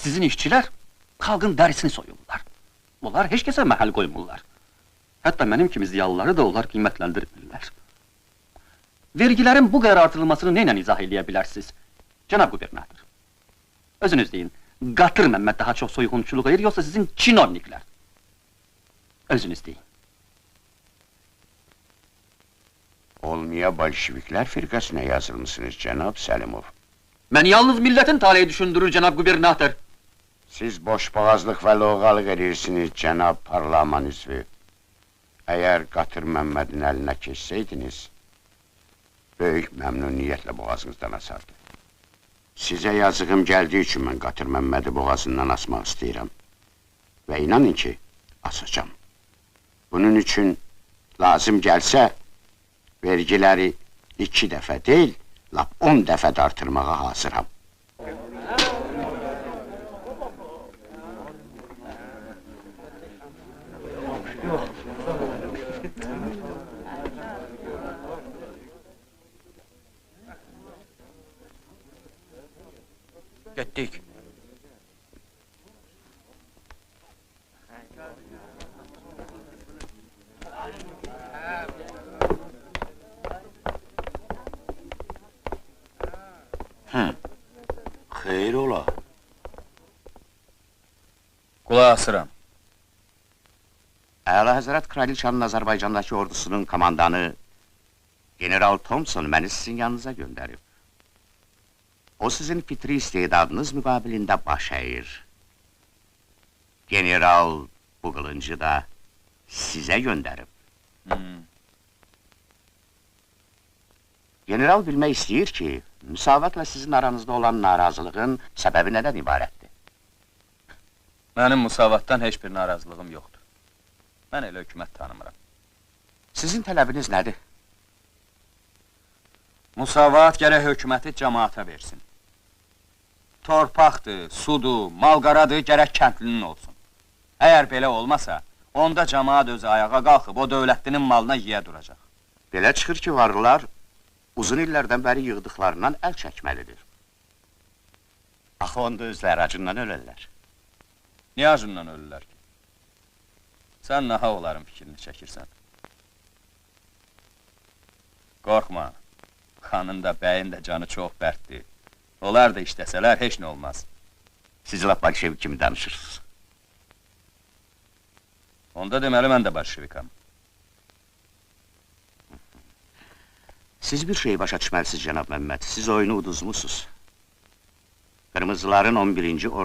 Sizin işçilər xalqın dərisini soyurlar. Onlar heç kəsə məhəl qoymurlar. Hətta mənim kimi ziyalıları da onlar qiymətləndirmirlər. Vergilərin bu qədər artırılmasını neyle izah edə bilərsiniz? Cənab qubernator, özünüz deyin, Qatır Məmməd daha çox soyğunçuluq edir, yoxsa sizin çinovniklər? Özünüz deyin. Olmaya bolşeviklər firqasına yazılmışsınız, cənab Səlimov. Mən yalnız millətin taleyi düşündürür, cənab qubernator. Siz boşboğazlıq və loğalıq edirsiniz, cənab parlaman üzvü. Əgər Qatır Məmmədin əlinə keçsəydiniz, böyük məmnuniyyətlə boğazınızdan asardı. Sizə yazığım gəldiyi üçün mən Qatır Məmmədi boğazından asmaq istəyirəm. Və inanın ki, asacam. Bunun üçün lazım gəlsə, vergiləri 2 dəfə deyil, lap 10 dəfə də artırmağa hazıram. Getdik. Xeyr ola. Qulaq asıram. Əla Həzrət Kraliçanın Azərbaycandakı ordusunun komandanı General Thompson məni sizin yanınıza göndərib. O sizin fitri istedadınız müqabilində baş əyir. General bu qılıncı da sizə göndərib. General bilmək istəyir ki, müsavatla sizin aranızda olan narazılığın səbəbi nədən ibarətdir? Mənim müsavatdan heç bir narazılığım yoxdur. Mən elə hökumət tanımıram. Sizin tələbiniz nədir? Musavat gərək hökuməti cəmaata versin. Torpaqdır, sudur, malqaradır, gərək kəndlinin olsun. Əgər belə olmasa, onda cəmaat özü ayağa qalxıb o dövlətlinin malına yiyə duracaq. Belə çıxır ki, varlılar uzun illərdən bəri yığdıqlarından əl çəkməlidir. Axı onda özləri acından ölərlər. Niyə acından ölürlər ki? Sən naha onların fikrini çəkirsən. Qorxma, xanın da, bəyin də canı çox bərtdir. Onlar da işləsələr, heç nə olmaz. Siz lap bolşevik kimi danışırsınız. Onda deməli, mən də bolşevikam. Siz bir şeyi başa düşməlisiniz, cənab Məmməd. Siz oyunu uduzmuşsunuz. Qırmızıların 11-ci ordu